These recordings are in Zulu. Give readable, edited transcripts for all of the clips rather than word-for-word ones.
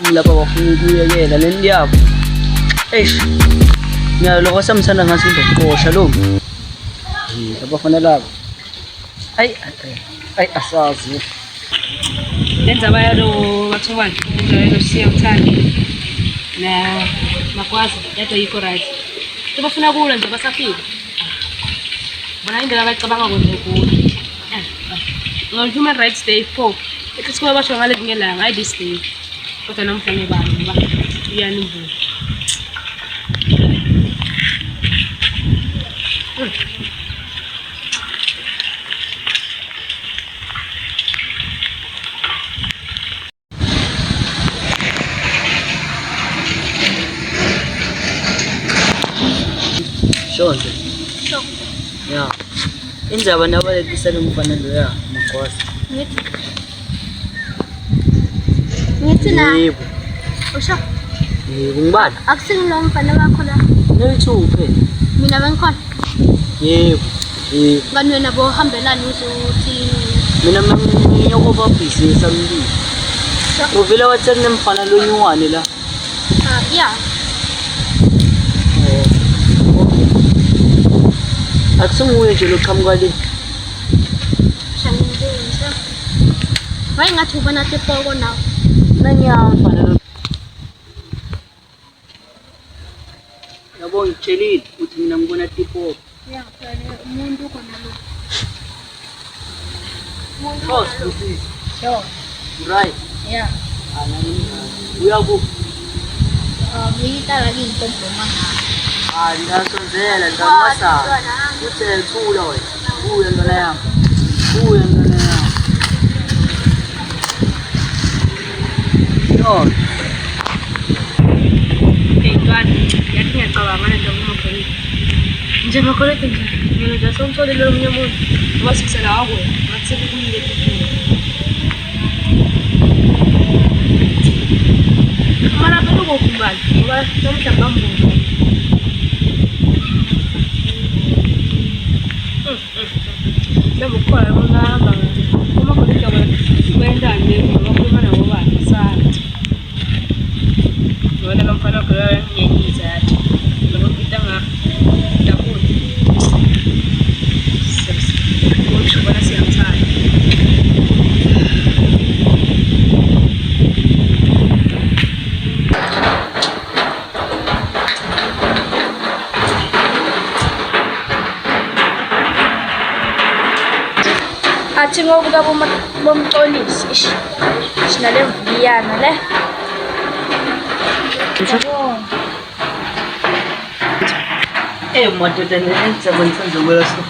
Mula pa waktu kuya ya lalin dia. Nya lo kasam sana ngasih to. Oh, shalom. Apa pa nalab? Ay asasi. Lenza bayalo bathumane njalo siyawuthanda na makwazi yato yikho right sebafuna kula nje basafika bona indlela abayicabanga konke kuyo ngo-Human Rights Day 4 ethi sikube basho ngale ngelanga hayi this day kodwa namhla ngebani ngoba iyani imvula Shonke. Ya. Indzaba nabalekisa lomfanelo ya makwazi. Ngithi na. Yebo. Usho. Yebo ngibani? Akusingilo mfana wakho la. Nolithuphe. Mina bengikhona. Yebo. Ngani wena bohambelana uzothi Mina ngiyokuba busy sambi. Uvela wathi nemfana lonyuwane la. ya. Akusunguye nje loqhamuka le. Shangenza. Waye ngathi ubona tepoko nawo. Nanyamfana lo. Yabo ngitshelile uthi mina ngibona tipo. Ya, umuntu khona lo. Boss, uthi. Sure. Right. Ya. Uyaku. Ngiyitala ngiyintombo manga. Ndasonzela ndamasa. Uthe thula wena. Uye ndona yami. Uye ndona yami. Yo. Ntwana yathi ngiyacabanga nje ngomakholeti nje makholeti nje mina nje somtholile omunye umuntu wasikisela wakho ngathi sekuyile kuphela mara phela ukumbali ngoba nomhla ngambuza Ndabukhola ngahamba umakholeti kwendani ngoba nabo bani sana Wala lang pala ko yung isa at nakakita nga dahon. Kung wala siyang saan. Athi ngokuka bomxolisi sinale mviyana le. Madoda nenza bonsanzo kweso.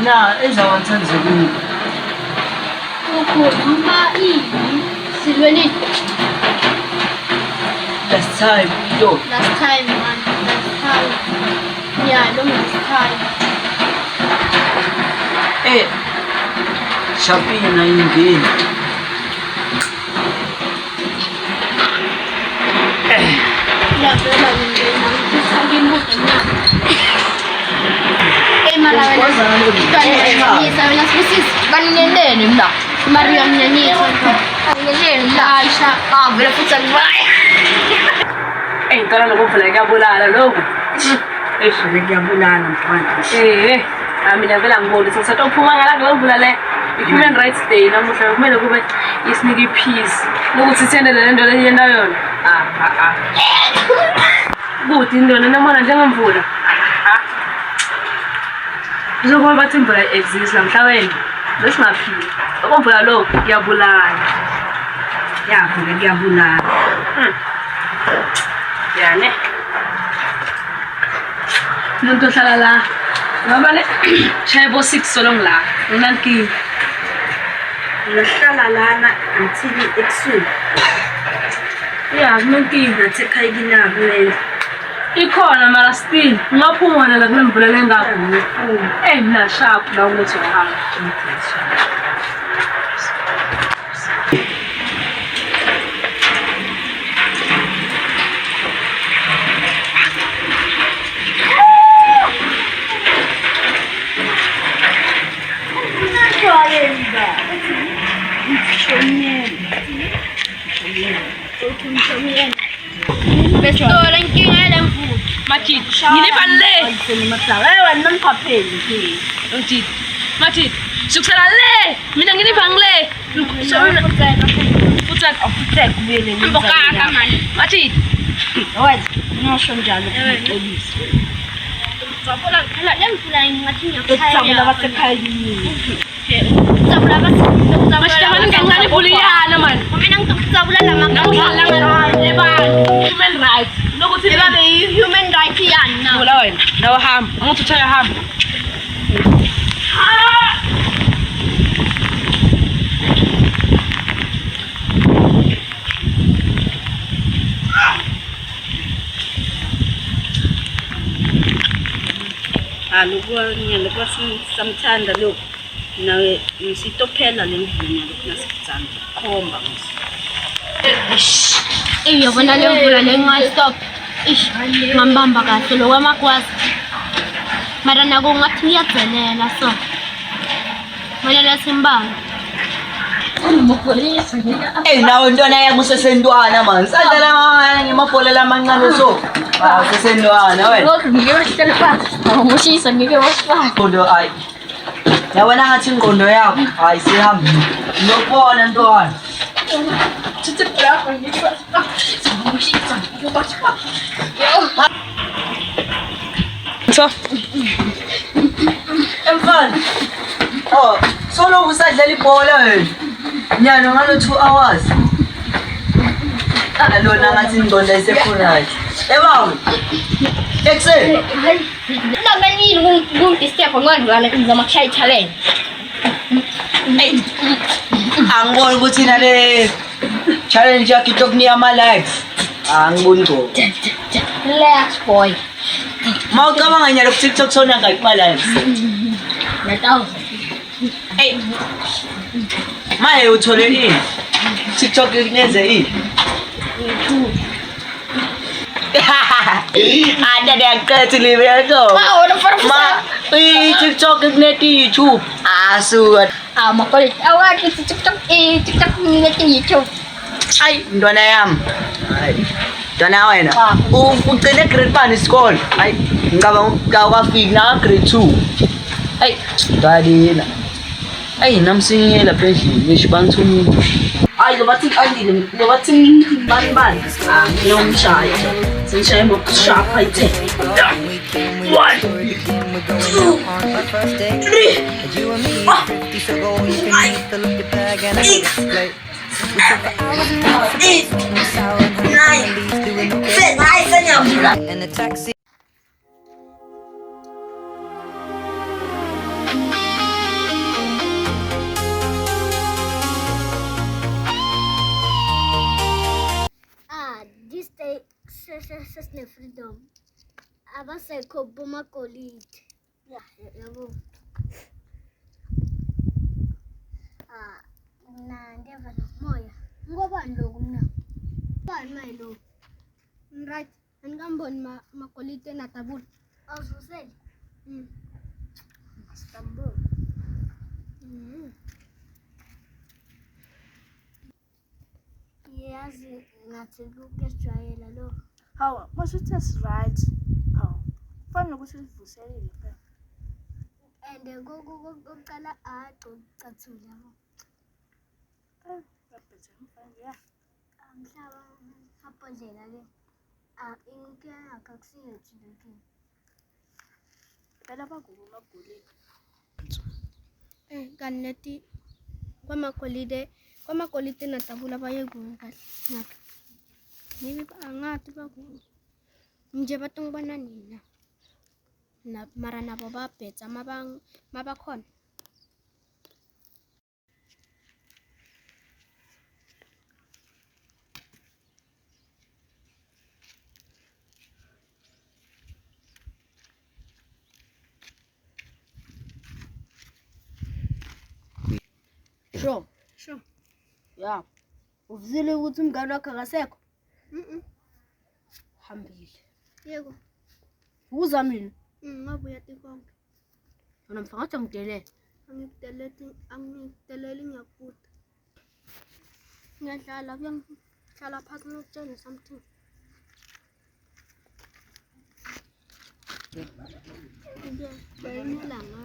Na ezawansanzo kuni. Ukuhamba silweni Last time yo. last time man last time. Yeah, long last time. Shapi na ingine. Ya phela ngina ngifakile mudana. Mara wena ngisa wena sisisi baninendene mina. Maria mnyanyisa angenene la Aisha vela futhi ngibaya. Ntwana lokuvula kuyabulala lokho. Esho ngiyabulala mfana. Mina vela ngibona ukuthi ngisatophuma ngala ngemvula le Human Rights Day namuhla kumele kube isinike peace ukuthi sithendele le nto leyendayo yona. Kuthi indona namona njengemvula. Njengoba bathi imvula exist namhlabeni lesingaphili. Okomvula lo kuyabulala. Yakho ngiyabulala. Yani. Nonto hlala la. Ngoba le chayebo 6 solong la. Unanki. Ngihlala lana until ekuseni. Yeah, nonki Ngathi ekhaya kinabo lena. ikhona mara still ngaphuma la kulemvula lengakho. Mina sharp la ukuthi uhamba. Bestola inkinga yalemfuyo. Majid, ngilipa le. Wewe nani kapeli hii? Majid. Majid. Suksela le. Mina ngilipa le. Futsal. Futsal vile. Mboka kama. Majid. Wewe unasho njalo polisi. Sabola kala lemfula ingatinya Tutabula basekhayini. Sabula basi. Mashikamana ngangani buliyana man. Mina ngizokuzabula lama Human rights. Nokuthi Eba human rights yani na. Wala wena. Nawa hamba. Anguthuthela hamba. Lokho samthanda lokho nawe sitophela lemvunya lokho nasikutsanda khomba Yabona lemvula lengastop. Ish, ngambamba kahle lo kwamakwazi. Mara nako ngathi ngiyadzelela so. Mina lasimbanga. nawe ntwana yami usesentwana man sadlala ngemabhola lamancane so usesentwana wena Ngike basihlala phansi. Ngishisa ngike basifaka. Ngondo ayi yabona ngathi ingqondo yakho hayi sihambi ngiyokubona ntwana So, emfana solo usadlala ibhola wena nyano ngalo 2 hours alona ngathi ingqondo ayisekhonayo ebawe ekuseni Nangani disturb ngwadlwana ngizama kushaya challenge. angiboni ukuthi nale challenge yakho itokunika ama-likes angiboni ngco Relax boy. mawucabanga nyalo ku-tiktok sona ngayiphi ama-likes Natao. maye uthole ini tiktok ikuneze ini ada ndiyaqetha ilibeko ma i-tiktok ikuneti youtube asuka Makolit. Awat TikTok ngingeti YouTube. hayi ntwana yami hayi ntwana wena ugcine grade bani isikole hayi ngicabanga awukafiki naka-grade 2 hayi dalina hayi namsinyela lapha endlini ngisho bangithumile hayi lobathi bani nginomshaya sengishaye ngokushapha i-10 1 2 And the taxi. This day sesine freedom. Abasekho bomakoliti. Yabo. Mina ndeva nomoya. Ngobani lokhu mina? Bani mayilo? Right. Angamboni makoliti natabula. Awuzusele. Istanbul. Yazi ngathi ukujwayela lo. hawa, masuthe right. Hawa. Fanele ukuthi sivuselele phela. And kokuqala cathula yabo. Ngaphethe mfana ya. Mhlaba apondlela ke. Inkinga akakusiyethi lokho. Phela bakubo magolini. Kaneti kwamakolide natabula bayekuwe kahle ngakho. Nibi angathi bakubo. Nje batongibona nina. Mara nabo babhetsa mabakhona. Sure. Ya. Uvuzile ukuthi umngane wakho akasekho? Hambile. Yego. Uza mina. Ngabuya tikonke. Wena mfana ngathi ngidele. Angikudeleli ngiyakubuta. ngiyadlala kuyangihlala phansi ngikutshele something. Bayinilanga.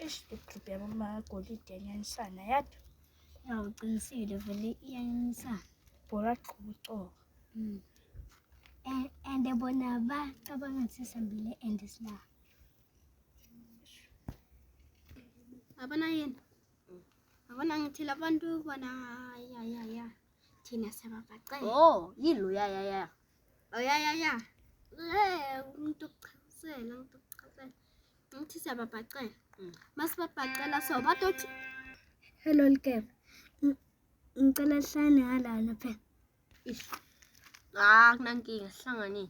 Igroup yabamagolide yanyanisana yadwa. Uqinisile vele iyanisana. Bhora qhubuco. And bona bacabanga sisambile and isla. Abana yini? Abana ngithi labantu bona ya. Thina sebabaqela. Oh, yilo ya. Oh ya. Umuntu uchasela. Ngithi sebabaqela. Masibabaqela so badothi. Hello Lkep. Ngicela hlane halana phela. Kunankinga sihlangane.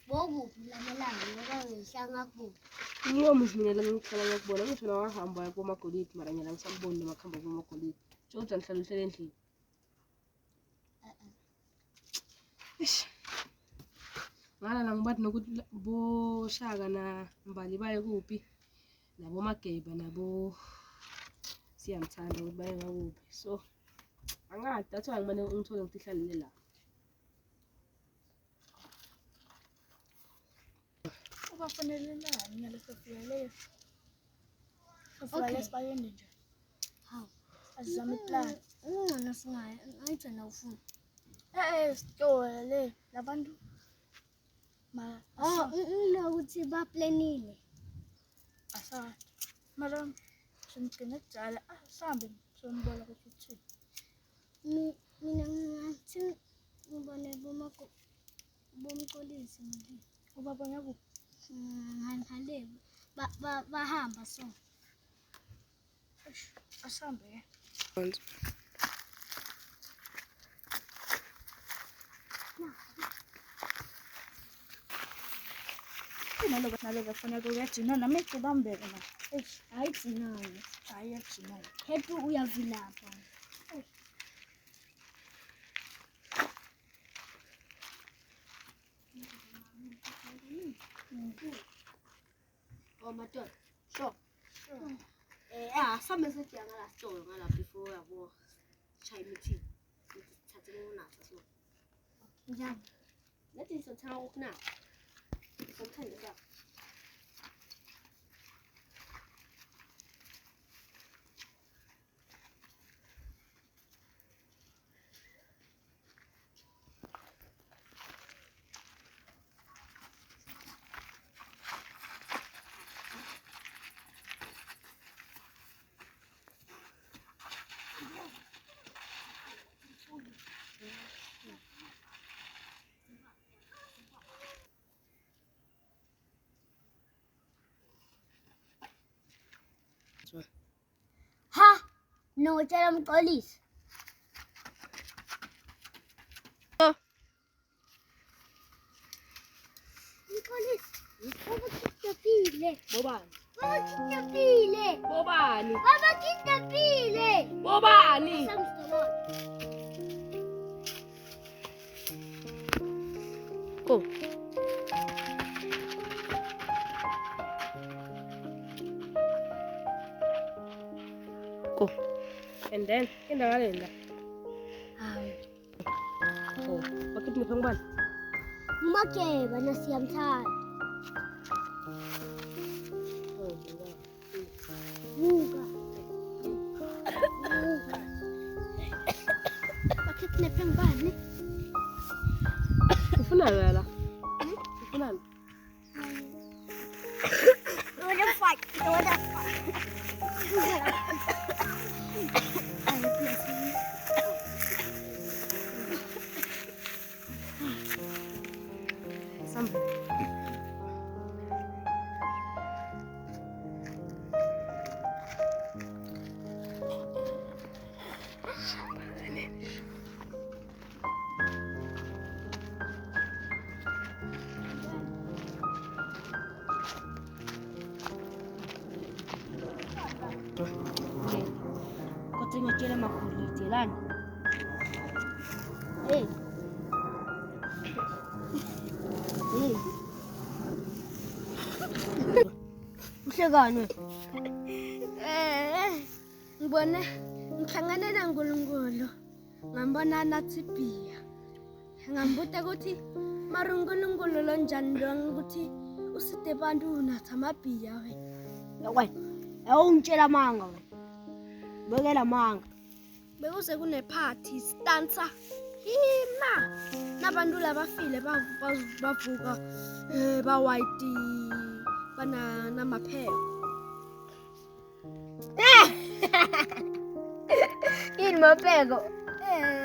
Bokuphi lamelanga ngoba ngihlanga kuphi. Ngiyomuzi mina ngicela ngikubona ngisho nawahamba komagolide mara nyala ngisamboni nemakhamba komagolide. Jojo nihlala uhlele endlini. Ngala ngibathi nokuthi boshaka na mbali baye kuphi nabo mageba nabo siyamthanda ukuthi baye ngakuphi. So angadi that's why ngimane ngithole ukuthi ihlalele la. Ubafanele nani ngalesofika leyo? Sofika lesipayende nje. Hawu. Asizame plan. Ungona singaye ngayithena ufuna. Sitole le labantu. Ukuthi baplanile. Asa. Mara simkene jala asambe sonbola ukuthi. Mina ngathi ngibone bomxolisi nje. Ubabona kuphi? Ngale bahamba so. Asambe. Nalo kufanele uyagcina nami ecubambeke na. Ayigcinane. Ayagcina. Hetu uyavilapha. Oh madoda. Sure. Some message ngala store ngala before yabo chai meeting. Thathe ngonaso so. Njani? Lethi sothana ukuna. Sothanda ka. Ha! No, tell them police. Police. Baba kitapile. Bobani? Baba kitapile. Bobani? Baba kitapile. Bobani? Oh. Go. And then kindakalenda. Oh, bakit mo pangban? Makeba na siyamthanda. Oh, Buka. Bakit nepeng bani? ufuna la. Ufuna. Wanna fight. Sampai. Kau tengok dia mak kulit jalan. Hey. Uhlekani? Ngibona ngihlangane naNkulunkulu ngambona nathi bhiya ngambuta ukuthi mara uNkulunkulu lo njani lo ukuthi uside abantu nathi amabhiya wena awungitshela manga wena bekela manga bekuse kune party stanza hima nabantu labafile bavuka ba white bana namapheko ini mapheko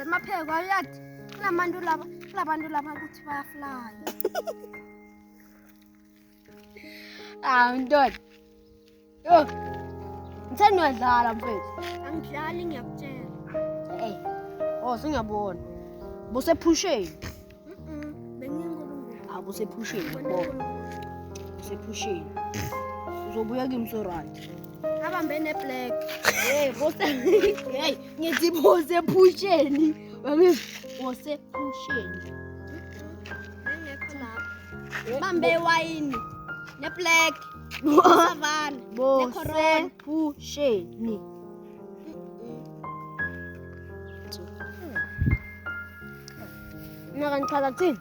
mapheko ayathi labantu laba ukuthi bayaflya ndoda yo ngithanda uyadlala mfethu angidlali ngiyakutshela singiyabona busephusheni benginguNkulunkulu busephusheni bo busephusheni uzobuya kimi so right abambe neblack bose ngithi busephusheni busephusheni engekho lapho bambe wine neblack savana busephusheni Nakangichaza kuthini?